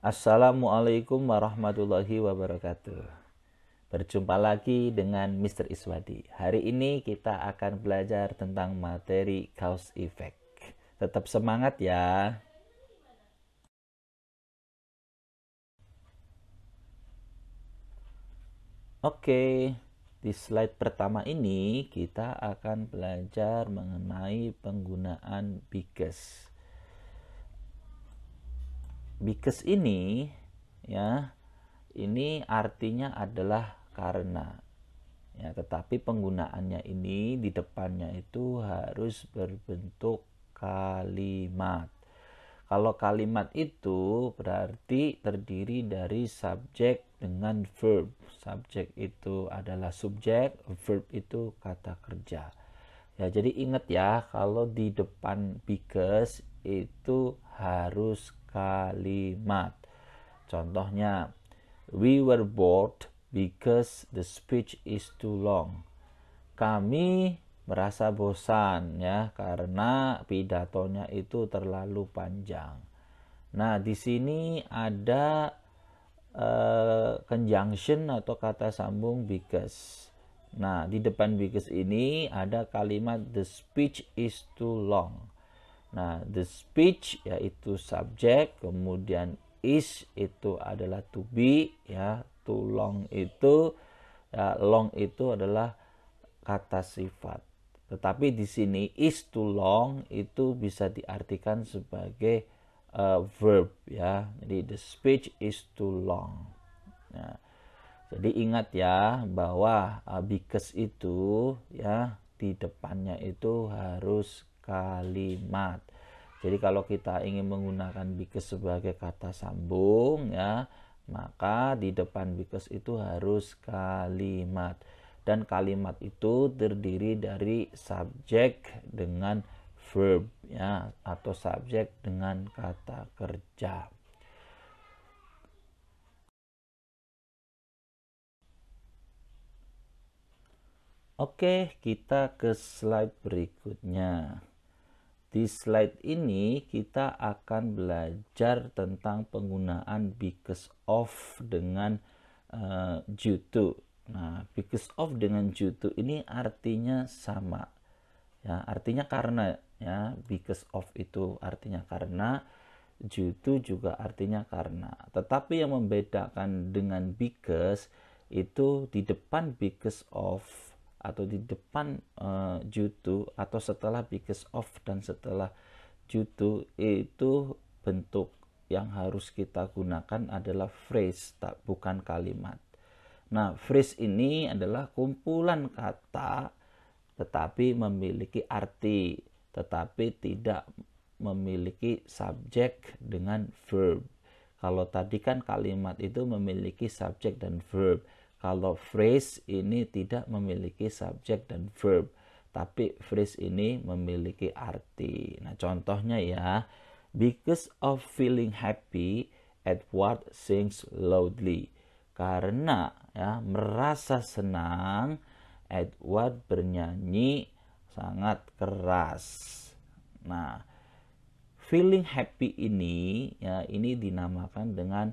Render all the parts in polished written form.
Assalamualaikum warahmatullahi wabarakatuh. Berjumpa lagi dengan Mr. Iswadi. Hari ini kita akan belajar tentang materi cause effect. Tetap semangat ya. Oke, di slide pertama ini kita akan belajar mengenai penggunaan because. Because ini ya, ini artinya adalah karena. Ya, tetapi penggunaannya ini di depannya itu harus berbentuk kalimat. Kalau kalimat itu berarti terdiri dari subjek dengan verb. Subjek itu adalah subjek, verb itu kata kerja. Ya, jadi ingat ya, kalau di depan because itu harus kalimat. Contohnya, we were bored because the speech is too long. Kami merasa bosan ya karena pidatonya itu terlalu panjang. Nah, di sini ada conjunction atau kata sambung because. Nah, di depan because ini ada kalimat the speech is too long. Nah, the speech yaitu subjek, kemudian is itu adalah to be ya, too long itu ya, long itu adalah kata sifat. Tetapi di sini is too long itu bisa diartikan sebagai verb ya. Jadi the speech is too long. Nah, jadi ingat ya bahwa because itu ya di depannya itu harus kalimat. Jadi kalau kita ingin menggunakan because sebagai kata sambung ya, maka di depan because itu harus kalimat. Dan kalimat itu terdiri dari subjek dengan verb ya, atau subjek dengan kata kerja. Oke, kita ke slide berikutnya. Di slide ini kita akan belajar tentang penggunaan because of dengan due to. Nah, because of dengan due to ini artinya sama. Ya, artinya karena ya, because of itu artinya karena, due to juga artinya karena. Tetapi yang membedakan dengan because itu di depan because of atau di depan due to atau setelah because of dan setelah due to itu bentuk yang harus kita gunakan adalah phrase, bukan kalimat. Nah, phrase ini adalah kumpulan kata tetapi memiliki arti, tetapi tidak memiliki subjek dengan verb. Kalau tadi kan kalimat itu memiliki subjek dan verb. Kalau phrase ini tidak memiliki subjek dan verb, tapi phrase ini memiliki arti. Nah, contohnya ya, because of feeling happy, Edward sings loudly. Karena ya merasa senang, Edward bernyanyi sangat keras. Nah, feeling happy ini ya ini dinamakan dengan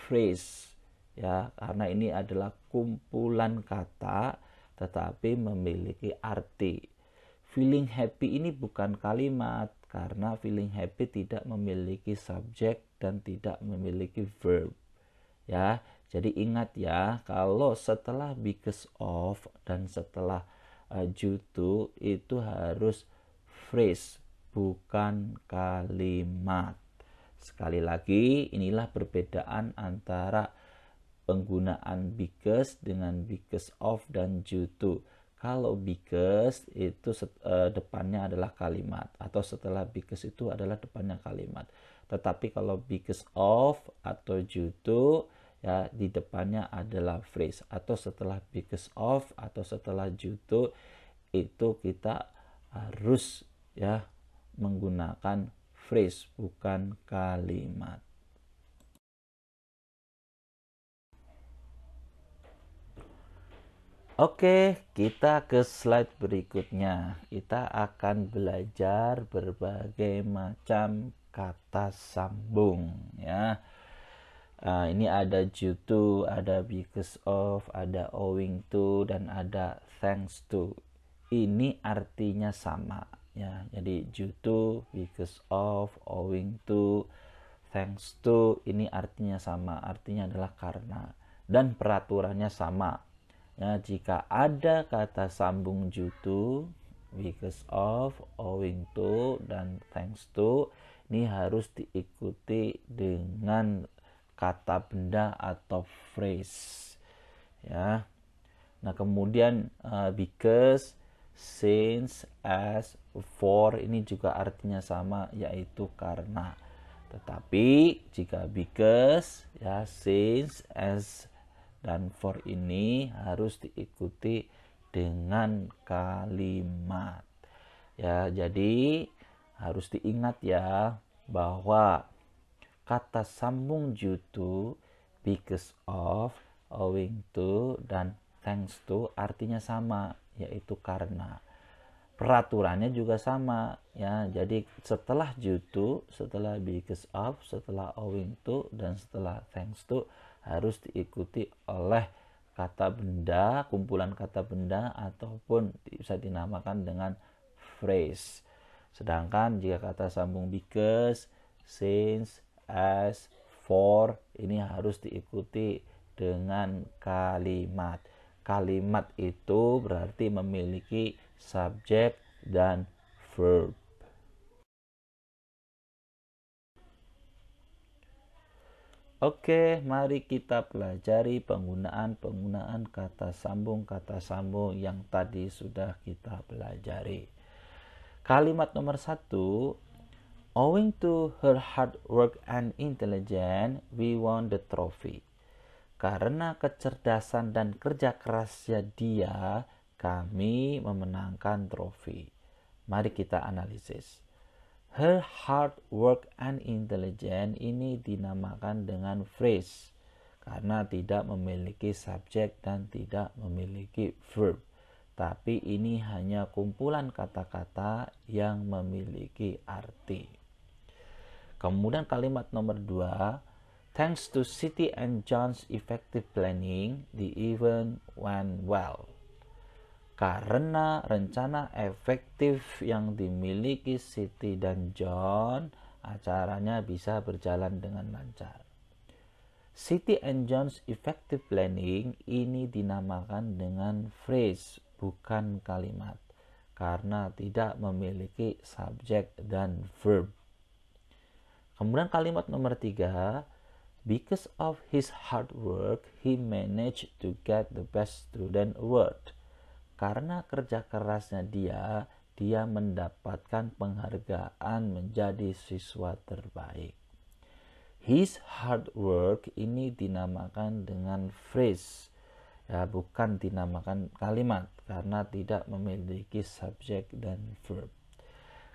phrase ya, karena ini adalah kumpulan kata tetapi memiliki arti. Feeling happy ini bukan kalimat karena feeling happy tidak memiliki subjek dan tidak memiliki verb. Ya, jadi ingat ya, kalau setelah because of dan setelah due to itu harus phrase, bukan kalimat. Sekali lagi, inilah perbedaan antara penggunaan because dengan because of dan due to. Kalau because itu depannya adalah kalimat, atau setelah because itu adalah depannya kalimat. Tetapi kalau because of atau due to ya di depannya adalah phrase, atau setelah because of atau setelah due to itu kita harus ya menggunakan phrase, bukan kalimat. Oke, kita ke slide berikutnya. Kita akan belajar berbagai macam kata sambung ya. Ini ada due to, ada because of, ada owing to, dan ada thanks to. Ini artinya sama ya. Jadi due to, because of, owing to, thanks to, ini artinya sama. Artinya adalah karena, dan peraturannya sama. Ya, jika ada kata sambung due to, because of, owing to, dan thanks to, ini harus diikuti dengan kata benda atau phrase ya. Nah, kemudian because, since, as, for ini juga artinya sama, yaitu karena. Tetapi jika because ya, since, as, dan for ini harus diikuti dengan kalimat ya. Jadi harus diingat ya bahwa kata sambung due to, because of, owing to, dan thanks to artinya sama, yaitu karena. Peraturannya juga sama ya. Jadi setelah due to, setelah because of, setelah owing to, dan setelah thanks to harus diikuti oleh kata benda, kumpulan kata benda, ataupun bisa dinamakan dengan phrase. Sedangkan jika kata sambung because, since, as, for ini harus diikuti dengan kalimat. Kalimat itu berarti memiliki subjek dan verb. Oke, mari kita pelajari penggunaan kata sambung yang tadi sudah kita pelajari. Kalimat nomor 1, owing to her hard work and intelligence, we won the trophy. Karena kecerdasan dan kerja kerasnya dia, kami memenangkan trofi. Mari kita analisis. Her hard work and intelligence ini dinamakan dengan phrase karena tidak memiliki subjek dan tidak memiliki verb. Tapi ini hanya kumpulan kata-kata yang memiliki arti. Kemudian kalimat nomor 2, thanks to Siti and John's effective planning, the event went well. Karena rencana efektif yang dimiliki Siti dan John, acaranya bisa berjalan dengan lancar. Siti and John's effective planning ini dinamakan dengan phrase, bukan kalimat, karena tidak memiliki subjek dan verb. Kemudian kalimat nomor 3, because of his hard work, he managed to get the best student award. Karena kerja kerasnya dia mendapatkan penghargaan menjadi siswa terbaik. His hard work ini dinamakan dengan phrase, ya, bukan dinamakan kalimat karena tidak memiliki subjek dan verb.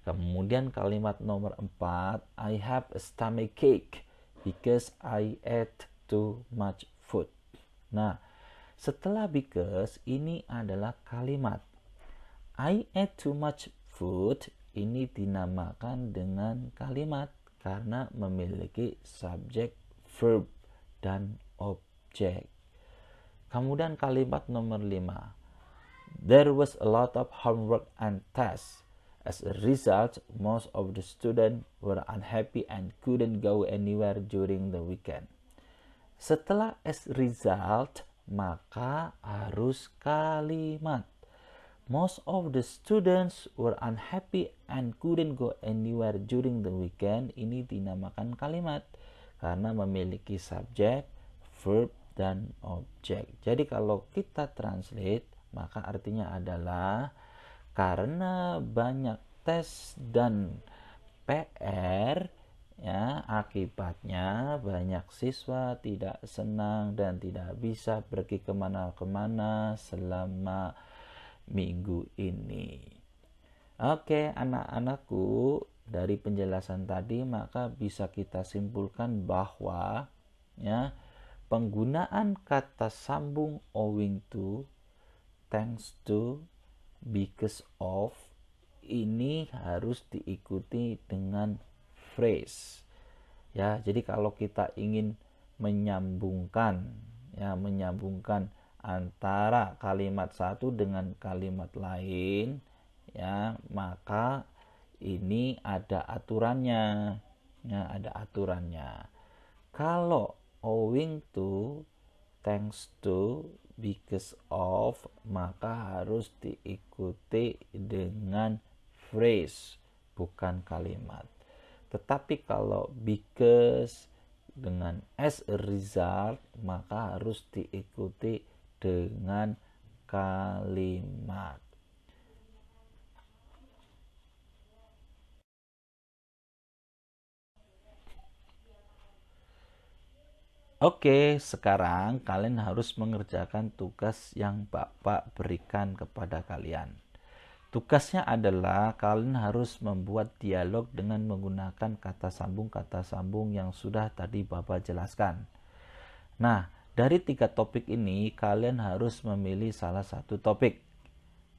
Kemudian kalimat nomor 4, I have a stomachache because I ate too much food. Nah, setelah because ini adalah kalimat. I ate too much food ini dinamakan dengan kalimat karena memiliki subjek, verb, dan objek. Kemudian kalimat nomor 5. There was a lot of homework and tests. As a result, most of the students were unhappy and couldn't go anywhere during the weekend. Setelah as result, maka harus kalimat. Most of the students were unhappy and couldn't go anywhere during the weekend. Ini dinamakan kalimat karena memiliki subjek, verb, dan objek. Jadi kalau kita translate, maka artinya adalah karena banyak tes dan PR, ya, akibatnya banyak siswa tidak senang dan tidak bisa pergi kemana-kemana selama minggu ini. Oke, anak-anakku, dari penjelasan tadi maka bisa kita simpulkan bahwa ya, penggunaan kata sambung owing to, thanks to, because of ini harus diikuti dengan phrase. Ya, jadi kalau kita ingin menyambungkan, ya, menyambungkan antara kalimat satu dengan kalimat lain, ya, maka ini ada aturannya, ya, ada aturannya. Kalau owing to, thanks to, because of, maka harus diikuti dengan phrase, bukan kalimat. Tetapi kalau because dengan as a result, maka harus diikuti dengan kalimat. Oke, sekarang kalian harus mengerjakan tugas yang Bapak berikan kepada kalian. Tugasnya adalah kalian harus membuat dialog dengan menggunakan kata sambung yang sudah tadi Bapak jelaskan. Nah, dari 3 topik ini kalian harus memilih salah satu topik.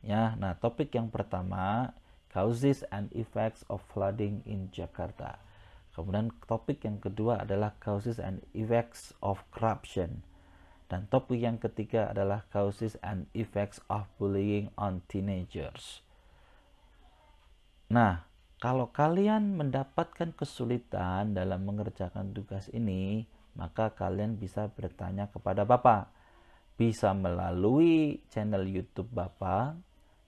Ya, nah topik yang pertama, causes and effects of flooding in Jakarta. Kemudian topik yang kedua adalah causes and effects of corruption. Dan topik yang ketiga adalah causes and effects of bullying on teenagers. Nah, kalau kalian mendapatkan kesulitan dalam mengerjakan tugas ini, maka kalian bisa bertanya kepada Bapak. Bisa melalui channel YouTube Bapak,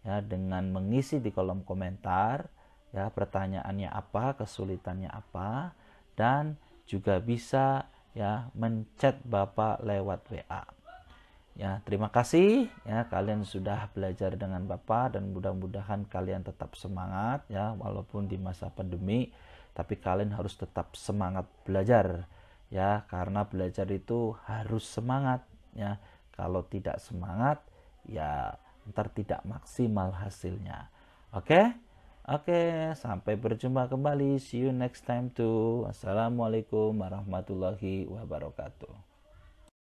ya, dengan mengisi di kolom komentar, ya, pertanyaannya apa, kesulitannya apa, dan juga bisa, ya, menchat Bapak lewat WA. Ya, terima kasih, ya, kalian sudah belajar dengan Bapak, dan mudah-mudahan kalian tetap semangat, ya, walaupun di masa pandemi, tapi kalian harus tetap semangat belajar, ya, karena belajar itu harus semangat, ya. Kalau tidak semangat, ya ntar tidak maksimal hasilnya. Oke? Oke, sampai berjumpa kembali. See you next time too. Assalamualaikum warahmatullahi wabarakatuh.